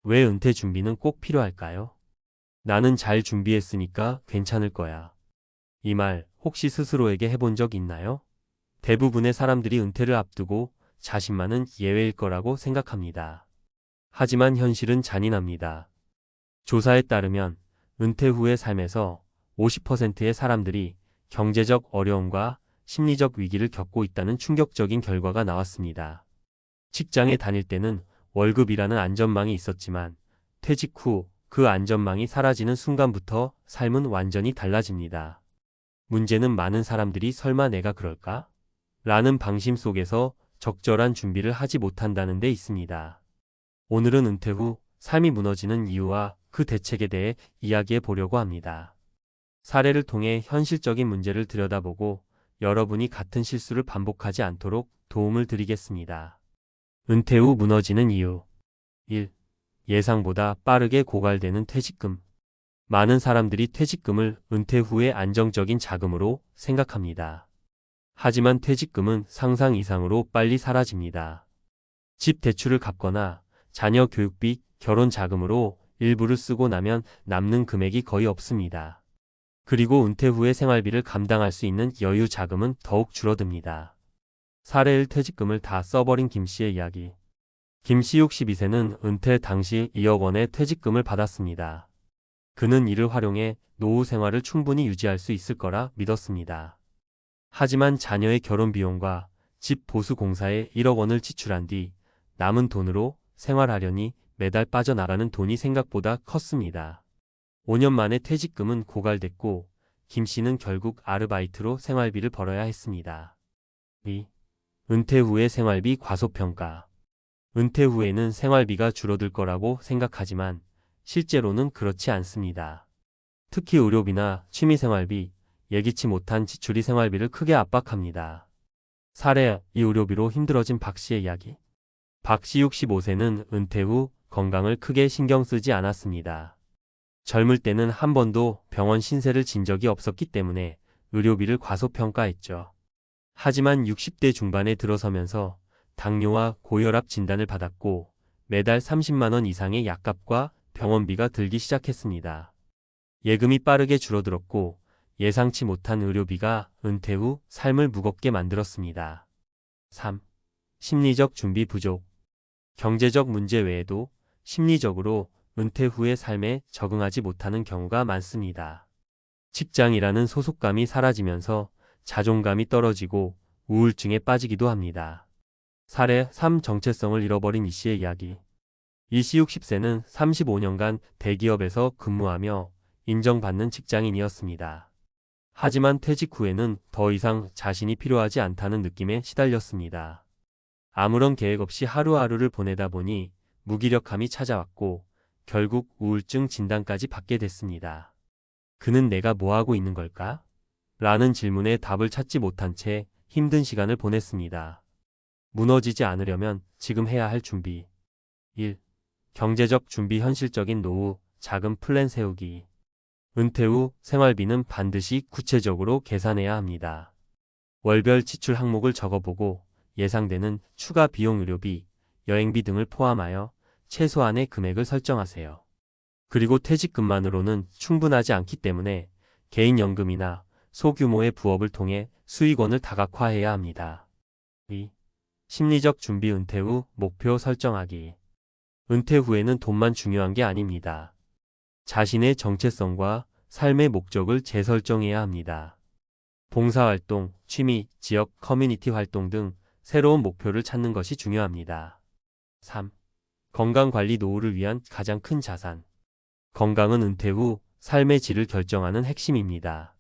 왜 은퇴 준비는 꼭 필요할까요? 나는 잘 준비했으니까 괜찮을 거야. 이 말 혹시 스스로에게 해본 적 있나요? 대부분의 사람들이 은퇴를 앞두고 자신만은 예외일 거라고 생각합니다. 하지만 현실은 잔인합니다. 조사에 따르면 은퇴 후의 삶에서 50%의 사람들이 경제적 어려움과 심리적 위기를 겪고 있다는 충격적인 결과가 나왔습니다. 직장에 다닐 때는 월급이라는 안전망이 있었지만 퇴직 후 그 안전망이 사라지는 순간부터 삶은 완전히 달라집니다. 문제는 많은 사람들이 설마 내가 그럴까? 라는 방심 속에서 적절한 준비를 하지 못한다는 데 있습니다. 오늘은 은퇴 후 삶이 무너지는 이유와 그 대책에 대해 이야기해 보려고 합니다. 사례를 통해 현실적인 문제를 들여다보고 여러분이 같은 실수를 반복하지 않도록 도움을 드리겠습니다. 은퇴 후 무너지는 이유 1. 예상보다 빠르게 고갈되는 퇴직금. 많은 사람들이 퇴직금을 은퇴 후의 안정적인 자금으로 생각합니다. 하지만 퇴직금은 상상 이상으로 빨리 사라집니다. 집 대출을 갚거나 자녀 교육비, 결혼 자금으로 일부를 쓰고 나면 남는 금액이 거의 없습니다. 그리고 은퇴 후의 생활비를 감당할 수 있는 여유 자금은 더욱 줄어듭니다. 사례 1 퇴직금을 다 써버린 김 씨의 이야기. 김 씨 62세는 은퇴 당시 2억 원의 퇴직금을 받았습니다. 그는 이를 활용해 노후 생활을 충분히 유지할 수 있을 거라 믿었습니다. 하지만 자녀의 결혼 비용과 집 보수 공사에 1억 원을 지출한 뒤 남은 돈으로 생활하려니 매달 빠져나가는 돈이 생각보다 컸습니다. 5년 만에 퇴직금은 고갈됐고 김 씨는 결국 아르바이트로 생활비를 벌어야 했습니다. 2. 은퇴 후의 생활비 과소평가. 은퇴 후에는 생활비가 줄어들 거라고 생각하지만 실제로는 그렇지 않습니다. 특히 의료비나 취미생활비, 예기치 못한 지출이 생활비를 크게 압박합니다. 사례 2 의료비로 힘들어진 박 씨의 이야기. 박 씨 65세는 은퇴 후 건강을 크게 신경 쓰지 않았습니다. 젊을 때는 한 번도 병원 신세를 진 적이 없었기 때문에 의료비를 과소평가했죠. 하지만 60대 중반에 들어서면서 당뇨와 고혈압 진단을 받았고 매달 30만 원 이상의 약값과 병원비가 들기 시작했습니다. 예금이 빠르게 줄어들었고 예상치 못한 의료비가 은퇴 후 삶을 무겁게 만들었습니다. 3. 심리적 준비 부족. 경제적 문제 외에도 심리적으로 은퇴 후의 삶에 적응하지 못하는 경우가 많습니다. 직장이라는 소속감이 사라지면서 자존감이 떨어지고 우울증에 빠지기도 합니다. 사례 3 정체성을 잃어버린 이 씨의 이야기. 이 씨 60세는 35년간 대기업에서 근무하며 인정받는 직장인이었습니다. 하지만 퇴직 후에는 더 이상 자신이 필요하지 않다는 느낌에 시달렸습니다. 아무런 계획 없이 하루하루를 보내다 보니 무기력함이 찾아왔고 결국 우울증 진단까지 받게 됐습니다. 그는 내가 뭐하고 있는 걸까? 라는 질문에 답을 찾지 못한 채 힘든 시간을 보냈습니다. 무너지지 않으려면 지금 해야 할 준비. 1. 경제적 준비 현실적인 노후, 자금 플랜 세우기. 은퇴 후 생활비는 반드시 구체적으로 계산해야 합니다. 월별 지출 항목을 적어보고 예상되는 추가 비용 의료비, 여행비 등을 포함하여 최소한의 금액을 설정하세요. 그리고 퇴직금만으로는 충분하지 않기 때문에 개인연금이나 소규모의 부업을 통해 수익원을 다각화해야 합니다. 2. 심리적 준비 은퇴 후 목표 설정하기. 은퇴 후에는 돈만 중요한 게 아닙니다. 자신의 정체성과 삶의 목적을 재설정해야 합니다. 봉사활동, 취미, 지역, 커뮤니티 활동 등 새로운 목표를 찾는 것이 중요합니다. 3. 건강관리 노후를 위한 가장 큰 자산. 건강은 은퇴 후 삶의 질을 결정하는 핵심입니다.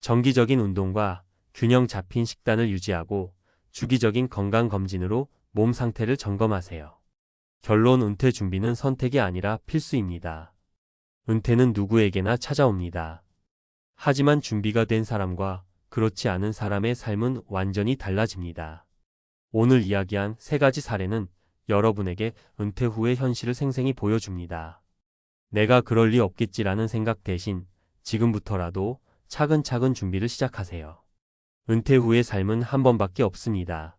정기적인 운동과 균형 잡힌 식단을 유지하고 주기적인 건강검진으로 몸 상태를 점검하세요. 결론 은퇴 준비는 선택이 아니라 필수입니다. 은퇴는 누구에게나 찾아옵니다. 하지만 준비가 된 사람과 그렇지 않은 사람의 삶은 완전히 달라집니다. 오늘 이야기한 3가지 사례는 여러분에게 은퇴 후의 현실을 생생히 보여줍니다. 내가 그럴 리 없겠지라는 생각 대신 지금부터라도 차근차근 준비를 시작하세요. 은퇴 후의 삶은 한 번밖에 없습니다.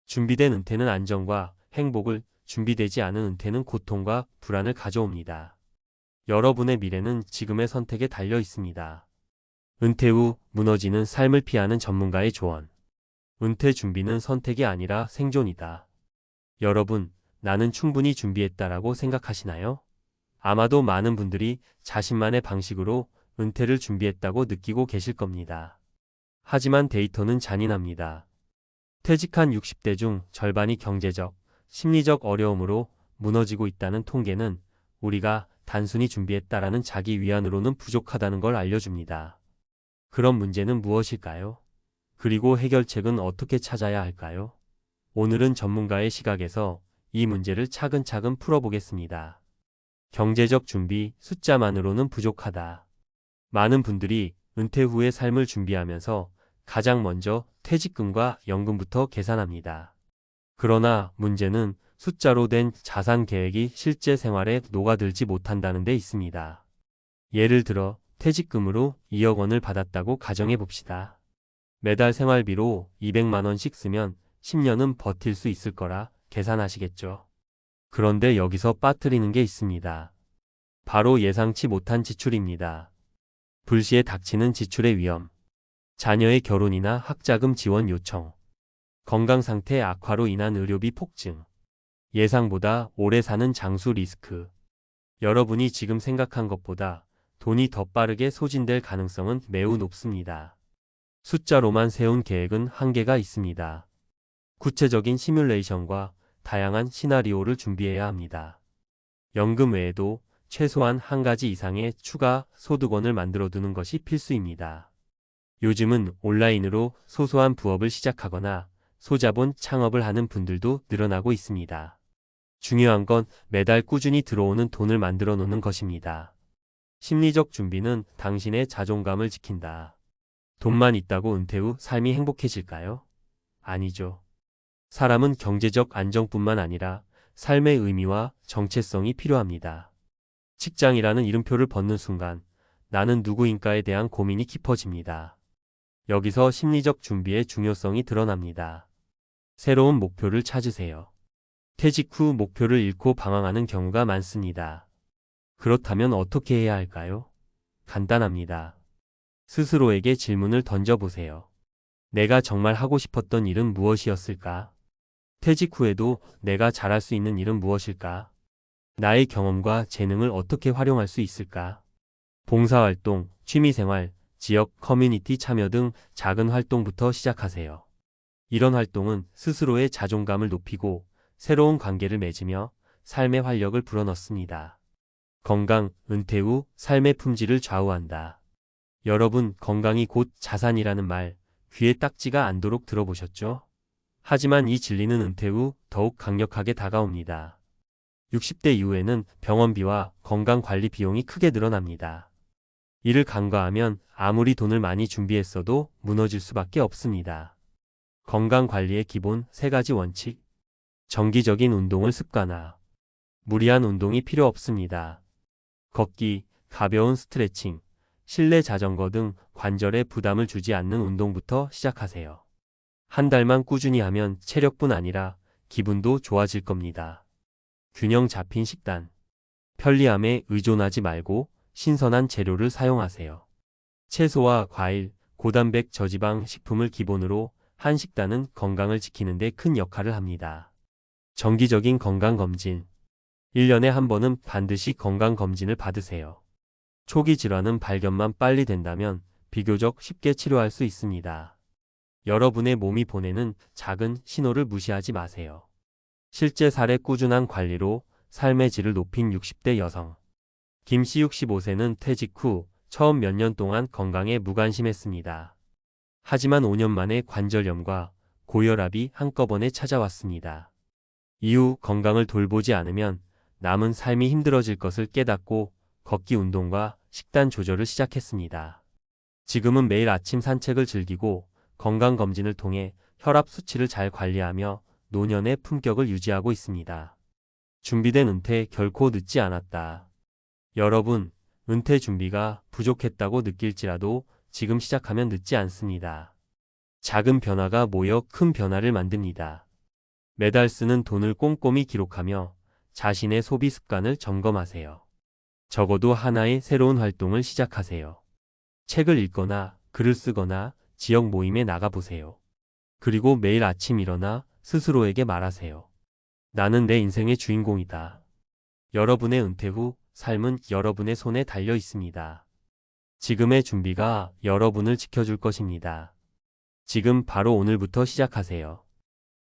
준비된 은퇴는 안정과 행복을 준비되지 않은 은퇴는 고통과 불안을 가져옵니다. 여러분의 미래는 지금의 선택에 달려 있습니다. 은퇴 후 무너지는 삶을 피하는 전문가의 조언. 은퇴 준비는 선택이 아니라 생존이다. 여러분, 나는 충분히 준비했다라고 생각하시나요? 아마도 많은 분들이 자신만의 방식으로 은퇴를 준비했다고 느끼고 계실 겁니다. 하지만 데이터는 잔인합니다. 퇴직한 60대 중 절반이 경제적, 심리적 어려움으로 무너지고 있다는 통계는 우리가 단순히 준비했다라는 자기 위안으로는 부족하다는 걸 알려줍니다. 그럼 문제는 무엇일까요? 그리고 해결책은 어떻게 찾아야 할까요? 오늘은 전문가의 시각에서 이 문제를 차근차근 풀어보겠습니다. 경제적 준비, 숫자만으로는 부족하다. 많은 분들이 은퇴 후의 삶을 준비하면서 가장 먼저 퇴직금과 연금부터 계산합니다. 그러나 문제는 숫자로 된 자산 계획이 실제 생활에 녹아들지 못한다는 데 있습니다. 예를 들어 퇴직금으로 2억 원을 받았다고 가정해 봅시다. 매달 생활비로 200만 원씩 쓰면 10년은 버틸 수 있을 거라 계산하시겠죠. 그런데 여기서 빠뜨리는 게 있습니다. 바로 예상치 못한 지출입니다. 불시에 닥치는 지출의 위험. 자녀의 결혼이나 학자금 지원 요청. 건강 상태 악화로 인한 의료비 폭증. 예상보다 오래 사는 장수 리스크. 여러분이 지금 생각한 것보다 돈이 더 빠르게 소진될 가능성은 매우 높습니다. 숫자로만 세운 계획은 한계가 있습니다. 구체적인 시뮬레이션과 다양한 시나리오를 준비해야 합니다. 연금 외에도 최소한 한 가지 이상의 추가 소득원을 만들어 두는 것이 필수입니다. 요즘은 온라인으로 소소한 부업을 시작하거나 소자본 창업을 하는 분들도 늘어나고 있습니다. 중요한 건 매달 꾸준히 들어오는 돈을 만들어 놓는 것입니다. 심리적 준비는 당신의 자존감을 지킨다. 돈만 있다고 은퇴 후 삶이 행복해질까요? 아니죠. 사람은 경제적 안정뿐만 아니라 삶의 의미와 정체성이 필요합니다. 직장이라는 이름표를 벗는 순간 나는 누구인가에 대한 고민이 깊어집니다. 여기서 심리적 준비의 중요성이 드러납니다. 새로운 목표를 찾으세요. 퇴직 후 목표를 잃고 방황하는 경우가 많습니다. 그렇다면 어떻게 해야 할까요? 간단합니다. 스스로에게 질문을 던져보세요. 내가 정말 하고 싶었던 일은 무엇이었을까? 퇴직 후에도 내가 잘할 수 있는 일은 무엇일까? 나의 경험과 재능을 어떻게 활용할 수 있을까? 봉사활동, 취미생활, 지역 커뮤니티 참여 등 작은 활동부터 시작하세요. 이런 활동은 스스로의 자존감을 높이고 새로운 관계를 맺으며 삶의 활력을 불어넣습니다. 건강, 은퇴 후 삶의 품질을 좌우한다. 여러분, 건강이 곧 자산이라는 말, 귀에 딱지가 않도록 들어보셨죠? 하지만 이 진리는 은퇴 후 더욱 강력하게 다가옵니다. 60대 이후에는 병원비와 건강관리 비용이 크게 늘어납니다. 이를 간과하면 아무리 돈을 많이 준비했어도 무너질 수밖에 없습니다. 건강관리의 기본 3가지 원칙. 정기적인 운동을 습관화. 무리한 운동이 필요 없습니다. 걷기, 가벼운 스트레칭, 실내 자전거 등 관절에 부담을 주지 않는 운동부터 시작하세요. 한 달만 꾸준히 하면 체력뿐 아니라 기분도 좋아질 겁니다. 균형 잡힌 식단. 편리함에 의존하지 말고 신선한 재료를 사용하세요. 채소와 과일, 고단백 저지방 식품을 기본으로 한 식단은 건강을 지키는 데 큰 역할을 합니다. 정기적인 건강검진. 1년에 한 번은 반드시 건강검진을 받으세요. 초기 질환은 발견만 빨리 된다면 비교적 쉽게 치료할 수 있습니다. 여러분의 몸이 보내는 작은 신호를 무시하지 마세요. 실제 사례 꾸준한 관리로 삶의 질을 높인 60대 여성. 김 씨 65세는 퇴직 후 처음 몇 년 동안 건강에 무관심했습니다. 하지만 5년 만에 관절염과 고혈압이 한꺼번에 찾아왔습니다. 이후 건강을 돌보지 않으면 남은 삶이 힘들어질 것을 깨닫고 걷기 운동과 식단 조절을 시작했습니다. 지금은 매일 아침 산책을 즐기고 건강검진을 통해 혈압 수치를 잘 관리하며 노년의 품격을 유지하고 있습니다. 준비된 은퇴 결코 늦지 않았다. 여러분, 은퇴 준비가 부족했다고 느낄지라도 지금 시작하면 늦지 않습니다. 작은 변화가 모여 큰 변화를 만듭니다. 매달 쓰는 돈을 꼼꼼히 기록하며 자신의 소비 습관을 점검하세요. 적어도 하나의 새로운 활동을 시작하세요. 책을 읽거나 글을 쓰거나 지역 모임에 나가보세요. 그리고 매일 아침 일어나 스스로에게 말하세요. 나는 내 인생의 주인공이다. 여러분의 은퇴 후 삶은 여러분의 손에 달려 있습니다. 지금의 준비가 여러분을 지켜줄 것입니다. 지금 바로 오늘부터 시작하세요.